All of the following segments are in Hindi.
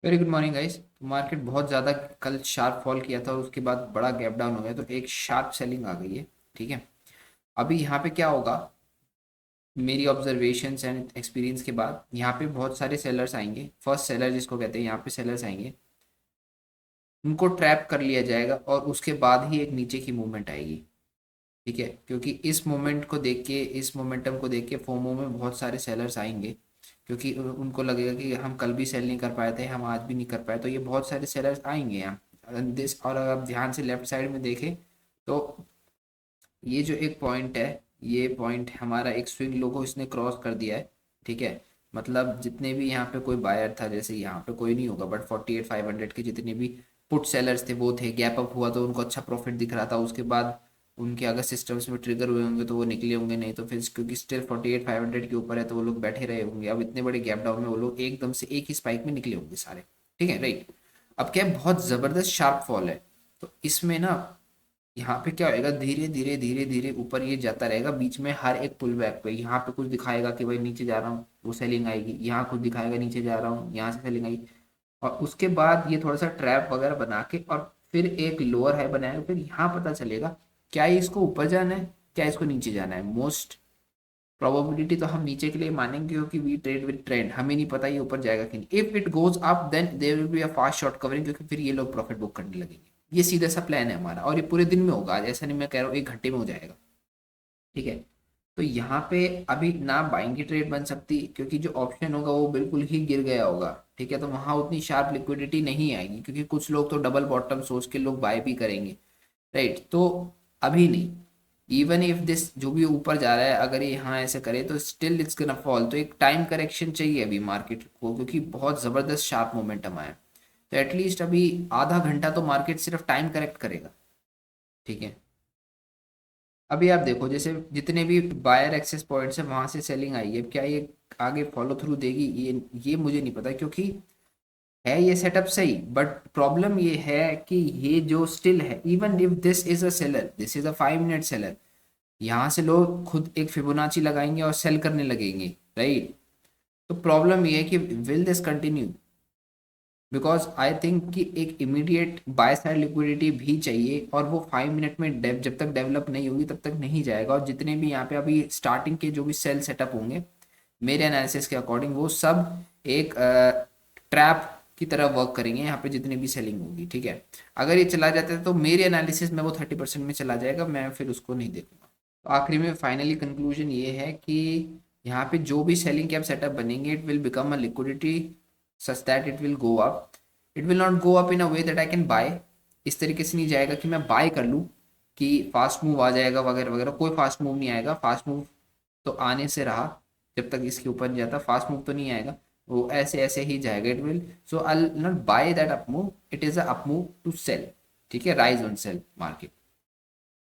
Very good morning guys. Market बहुत ज़्यादा कल शार्प फॉल किया था और उसके बाद बड़ा गैप डाउन हो गया, तो एक शार्प सेलिंग आ गई है। ठीक है, अभी यहाँ पे क्या होगा, मेरी ऑब्जर्वेशंस एंड एक्सपीरियंस के बाद यहाँ पे बहुत सारे सेलर्स आएंगे। फर्स्ट सेलर जिसको कहते हैं, यहाँ पे सेलर्स आएंगे, उनको ट्रैप कर लिया जाएगा और उसके बाद ही एक नीचे की मूवमेंट आएगी। ठीक है, क्योंकि इस मोमेंट को देख के, इस मोमेंटम को देख के फोमो में बहुत सारे सेलर्स आएंगे, क्योंकि उनको लगेगा कि हम कल भी सेल नहीं कर पाए थे, हम आज भी नहीं कर पाए, तो ये बहुत सारे सेलर्स आएंगे यहाँ दिस। और अगर आप ध्यान से लेफ्ट साइड में देखें तो ये जो एक पॉइंट है, ये पॉइंट हमारा एक स्विंग लो को इसने क्रॉस कर दिया है। ठीक है, मतलब जितने भी यहाँ पे कोई बायर था, जैसे यहाँ पे कोई नहीं होगा बट 48,500 के जितने भी पुट सेलर्स थे वो थे, गैप अप हुआ तो उनको अच्छा प्रॉफिट दिख रहा था। उसके बाद उनके अगर सिस्टम्स में ट्रिगर हुए होंगे तो वो निकले होंगे, नहीं तो फिर क्योंकि स्टिल 48,500 के ऊपर है तो वो लोग बैठे रहे होंगे। अब इतने बड़े गैप डाउन में वो लोग एकदम से एक ही स्पाइक में निकले होंगे सारे। ठीक है, राइट। अब क्या है, बहुत ज़बरदस्त शार्प फॉल है, तो इसमें ना यहाँ पे क्या होएगा, धीरे धीरे धीरे धीरे ऊपर ये जाता रहेगा। बीच में हर एक पुल बैक पे यहाँ पे कुछ दिखाएगा कि भाई नीचे जा रहा हूँ, वो सेलिंग आएगी। यहाँ कुछ दिखाएगा नीचे जा रहा हूँ, यहाँ से सेलिंग आएगी। और उसके बाद ये थोड़ा सा ट्रैप वगैरह बना के और फिर एक लोअर हाई बनाएगा। फिर यहाँ पता चलेगा क्या ये इसको ऊपर जाना है, क्या इसको नीचे जाना है। मोस्ट प्रोबेबिलिटी तो हम नीचे के लिए मानेंगे, क्योंकि वी ट्रेड विद ट्रेंड, हमें नहीं पता ये ऊपर जाएगा कि नहीं। If it goes up then there will be a fast short covering, क्योंकि फिर ये लोग प्रॉफिट बुक करने लगेंगे। ये सीधा सा प्लान है हमारा, और ये पूरे दिन में होगा। आज ऐसा नहीं मैं कह रहा हूँ 1 घंटे में हो जाएगा। ठीक है, तो यहाँ पे अभी ना बाइंग की ट्रेड बन सकती, क्योंकि जो ऑप्शन होगा वो बिल्कुल ही गिर गया होगा। ठीक है, तो वहाँ उतनी शार्प लिक्विडिटी नहीं आएगी, क्योंकि कुछ लोग तो डबल बॉटम सोच के लोग बाय भी करेंगे। राइट, तो अभी नहीं। इवन इफ दिस जो भी ऊपर जा रहा है, अगर ये यहाँ ऐसे करे तो स्टिल इट्स गोना फॉल। तो एक टाइम करेक्शन चाहिए अभी मार्केट को, क्योंकि बहुत ज़बरदस्त शार्प मोमेंटम आया है। तो एटलीस्ट अभी आधा घंटा तो मार्केट सिर्फ टाइम करेक्ट करेगा। ठीक है, अभी आप देखो, जैसे जितने भी बायर एक्सेस पॉइंट्स है वहां से सेलिंग आई है, क्या ये आगे फॉलो थ्रू देगी? ये मुझे नहीं पता, क्योंकि है ये सेटअप सही, बट प्रॉब्लम ये है कि ये जो स्टिल है, even if this is a seller, this is a 5 minute seller, यहाँ से लोग खुद एक फिबोनाची लगाएंगे और सेल करने लगेंगे। राइट, तो प्रॉब्लम ये है कि will this continue, because I think कि एक इमीडिएट बाय साइड लिक्विडिटी भी चाहिए, और वो 5 मिनट में जब तक डेवलप नहीं होगी तब तक नहीं जाएगा। और जितने भी यहाँ पे अभी स्टार्टिंग के जो भी सेल सेटअप होंगे, मेरे एनालिसिस के अकॉर्डिंग वो सब एक ट्रैप की तरह वर्क करेंगे यहाँ पे जितनी भी सेलिंग होगी। ठीक है, अगर ये चला जाता है तो मेरे एनालिसिस में वो 30% में चला जाएगा, मैं फिर उसको नहीं देखूंगा। तो आखिरी में फाइनली कंक्लूजन ये है कि यहाँ पे जो भी सेलिंग कैप सेटअप बनेंगे, it will become a liquidity such that it will go up. It will not go up in a way that I can buy. इस तरीके से नहीं जाएगा कि मैं बाय कर लूँ, कि फास्ट मूव आ जाएगा वगैरह वगैरह। कोई फास्ट मूव नहीं आएगा। फास्ट मूव तो आने से रहा, जब तक इसके ऊपर नहीं जाता फास्ट मूव तो नहीं आएगा। वो ऐसे ऐसे ही जाएगा। It will, so I not buy that up move, it is a up move to sell. ठीक है, rise on sell market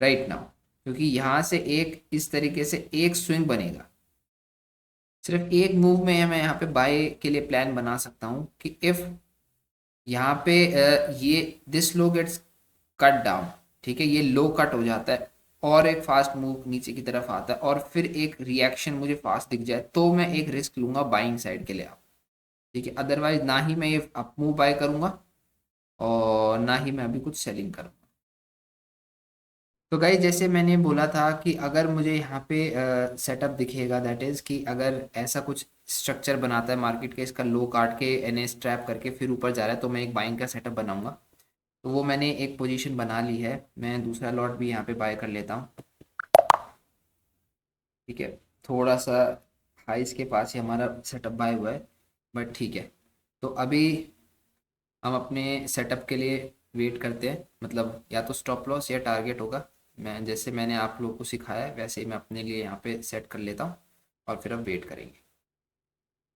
right now, क्योंकि यहाँ से एक इस तरीके से एक स्विंग बनेगा। सिर्फ एक मूव में मैं यहाँ पे बाय के लिए प्लान बना सकता हूँ कि इफ यहाँ पे ये this low gets cut down, ठीक है, ये लो कट हो जाता है और एक फास्ट मूव नीचे की तरफ आता है और फिर एक रिएक्शन मुझे फास्ट दिख जाए, तो मैं एक रिस्क लूंगा बाइंग साइड के लिए आप। ठीक है, अदरवाइज ना ही मैं ये अप मूव बाय करूंगा और ना ही मैं अभी कुछ सेलिंग करूंगा। तो गाइस, जैसे मैंने बोला था कि अगर मुझे यहाँ पे सेटअप दिखेगा, दैट इज़ कि अगर ऐसा कुछ स्ट्रक्चर बनाता है मार्केट के, इसका लो काट के एनएस ट्रैप करके फिर ऊपर जा रहा है, तो मैं एक बाइंग का सेटअप बनाऊंगा। तो वो मैंने एक पोजीशन बना ली है, मैं दूसरा लॉट भी यहाँ पे बाय कर लेता हूँ। ठीक है, थोड़ा सा हाइस के पास ही हमारा सेटअप बाय हुआ है, बट ठीक है। तो अभी हम अपने सेटअप के लिए वेट करते हैं, मतलब या तो स्टॉप लॉस या टारगेट होगा। मैं जैसे मैंने आप लोगों को सिखाया है वैसे ही मैं अपने लिए यहाँ पे सेट कर लेता हूँ, और फिर हम वेट करेंगे।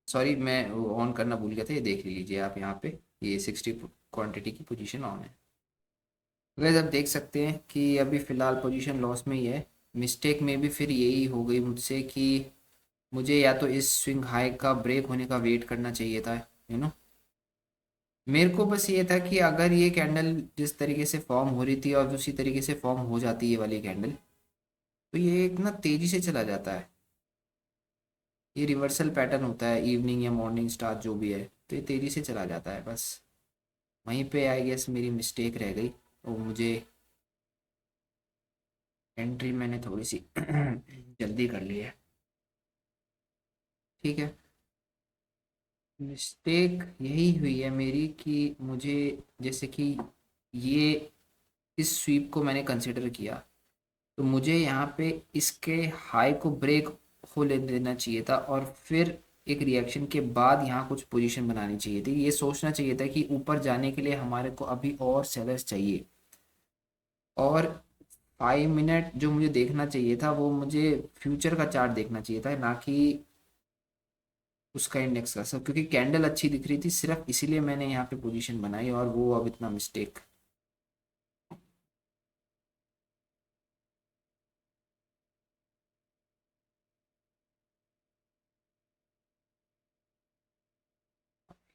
सॉरी, मैं ऑन करना भूल गया था, ये देख लीजिए आप यहाँ पे, ये 60 क्वांटिटी की पोजीशन ऑन है। वैसे आप देख सकते हैं कि अभी फ़िलहाल पोजीशन लॉस में ही है। मिस्टेक में भी फिर यही हो गई मुझसे कि मुझे या तो इस स्विंग हाई का ब्रेक होने का वेट करना चाहिए था। यू नो, मेरे को बस ये था कि अगर ये कैंडल जिस तरीके से फॉर्म हो रही थी और उसी तरीके से फॉर्म हो जाती है ये वाली कैंडल, तो ये इतना तेजी से चला जाता है। ये रिवर्सल पैटर्न होता है, इवनिंग या मॉर्निंग स्टार जो भी है। तो ये तेज़ी से चला जाता है बस। वहीं पे आई गेस मेरी मिस्टेक रह गई, और मुझे एंट्री मैंने थोड़ी सी जल्दी कर ली है। ठीक है, मिस्टेक यही हुई है मेरी कि मुझे, जैसे कि ये इस स्वीप को मैंने कंसिडर किया, तो मुझे यहाँ पे इसके हाई को ब्रेक हो ले देना चाहिए था, और फिर एक रिएक्शन के बाद यहाँ कुछ पोजीशन बनानी चाहिए थी। ये सोचना चाहिए था कि ऊपर जाने के लिए हमारे को अभी और सेलर्स चाहिए, और 5 मिनट जो मुझे देखना चाहिए था वो मुझे फ्यूचर का चार्ट देखना चाहिए था, ना कि उसका इंडेक्स का सब, क्योंकि कैंडल अच्छी दिख रही थी, सिर्फ इसीलिए मैंने यहाँ पे पोजीशन बनाई, और वो अब इतना मिस्टेक।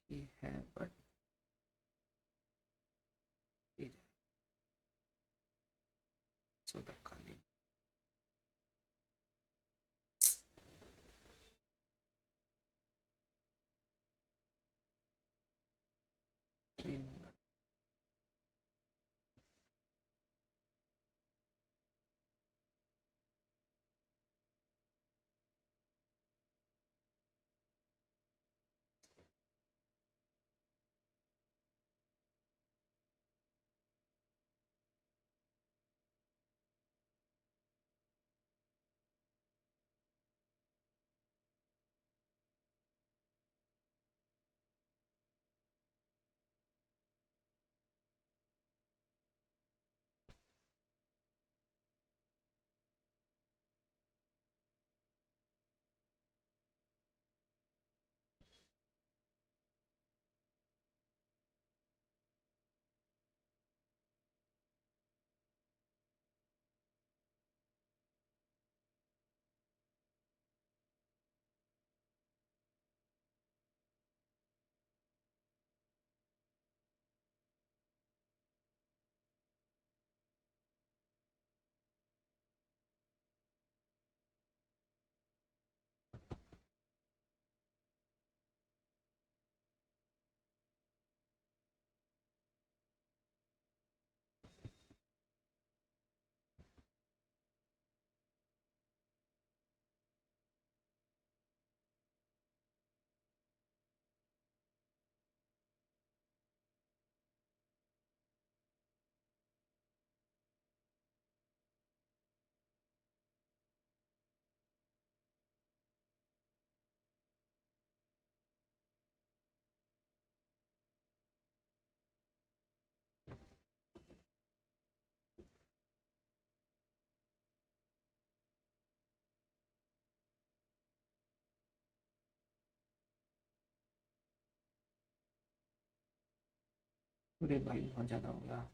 ये है बट सो धक्का नहीं। अरे भाई बहुत ज़्यादा हो गया।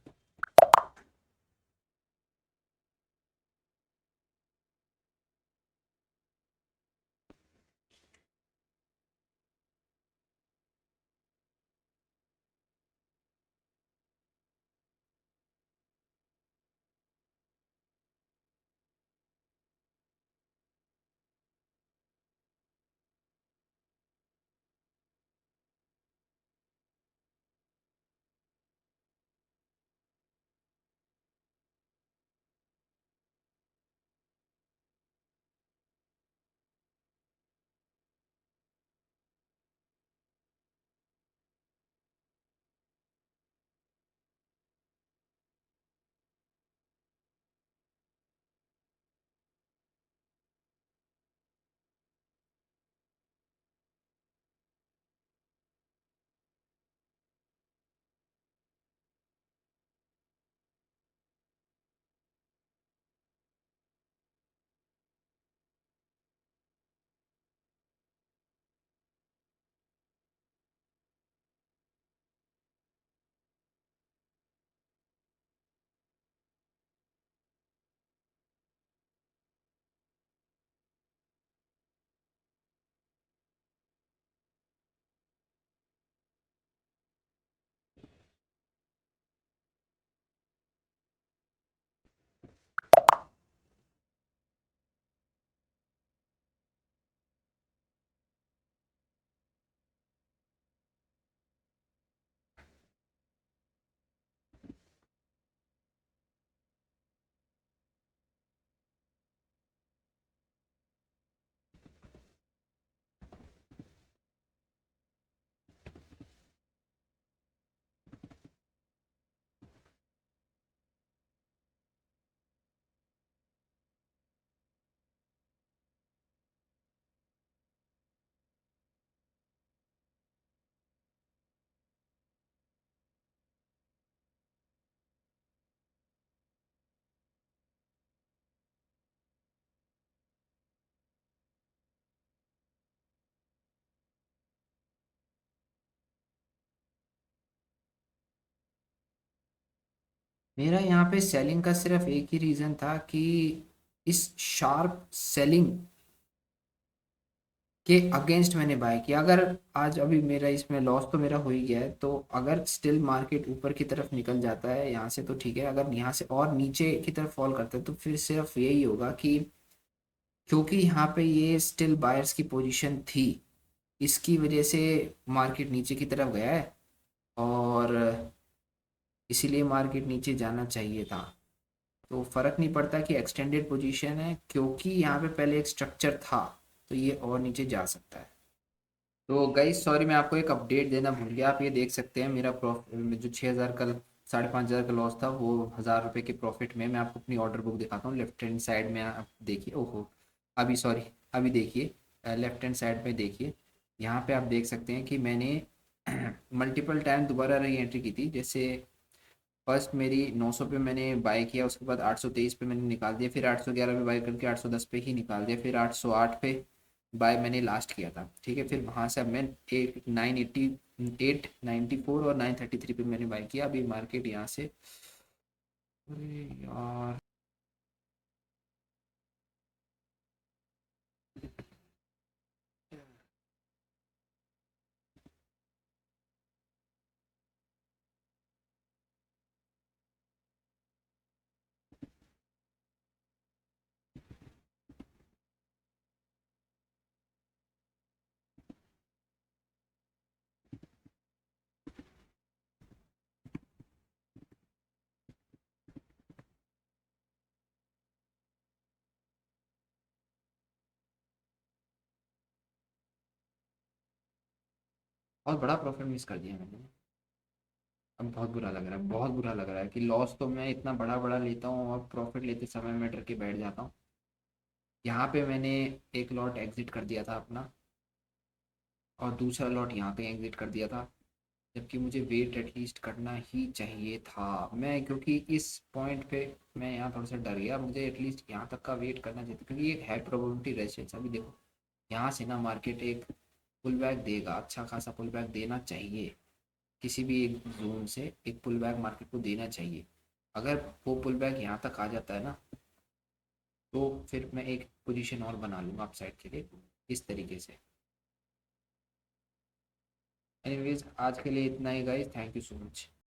मेरा यहाँ पे सेलिंग का सिर्फ एक ही रीज़न था कि इस शार्प सेलिंग के अगेंस्ट मैंने बाय किया। अगर आज अभी मेरा इसमें लॉस तो मेरा हो ही गया है, तो अगर स्टिल मार्केट ऊपर की तरफ निकल जाता है यहाँ से तो ठीक है, अगर यहाँ से और नीचे की तरफ फॉल करता है तो फिर सिर्फ यही होगा कि क्योंकि यहाँ पे ये स्टिल बायर्स की पोजीशन थी, इसकी वजह से मार्केट नीचे की तरफ गया है, और इसीलिए मार्केट नीचे जाना चाहिए था। तो फ़र्क नहीं पड़ता कि एक्सटेंडेड पोजीशन है, क्योंकि यहाँ पे पहले एक स्ट्रक्चर था, तो ये और नीचे जा सकता है। तो गाइस सॉरी, मैं आपको एक अपडेट देना भूल गया। आप ये देख सकते हैं मेरा प्रॉफिट जो 6,000 का 5,500 का लॉस था, वो 1,000 रुपये के प्रॉफिट में। मैं आपको अपनी ऑर्डर बुक दिखाता हूँ, लेफ्ट हैंड साइड में आप देखिए। ओहो, अभी सॉरी, अभी देखिए लेफ्ट हैंड साइड में देखिए। यहाँ पे आप देख सकते हैं कि मैंने मल्टीपल टाइम दोबारा री एंट्री की थी। जैसे फर्स्ट मेरी 900 पे मैंने बाय किया, उसके बाद 823 पे मैंने निकाल दिया, फिर 811 पे बाय करके 810 पे ही निकाल दिया, फिर 808 पे बाय मैंने लास्ट किया था। ठीक है, फिर वहाँ से अब मैं 894 और 933 पे मैंने बाय किया। अभी मार्केट यहाँ से, अरे यार, बहुत बड़ा प्रॉफिट मिस कर दिया मैंने। अब बहुत बुरा लग रहा है, बहुत बुरा लग रहा है कि लॉस तो मैं इतना बड़ा बड़ा लेता हूँ और प्रॉफिट लेते समय मैं डर के बैठ जाता हूँ। यहाँ पे मैंने एक लॉट एग्जिट कर दिया था अपना, और दूसरा लॉट यहाँ पे एग्जिट कर दिया था, जबकि मुझे वेट एटलीस्ट करना ही चाहिए था। मैं क्योंकि इस पॉइंट पे मैं यहाँ थोड़ा सा डर गया, मुझे एटलीस्ट यहाँ तक का वेट करना चाहिए था, क्योंकि एक है प्रोबेबिलिटी रेशियो। अभी देखो यहाँ से ना मार्केट एक पुल बैक देगा, अच्छा खासा पुल बैक देना चाहिए। किसी भी एक जोन से एक पुल बैक मार्केट को देना चाहिए। अगर वो पुल बैक यहाँ तक आ जाता है ना, तो फिर मैं एक पोजीशन और बना लूँगा अपसाइड के लिए, इस तरीके से। एनीवेज आज के लिए इतना ही guys, thank you so much.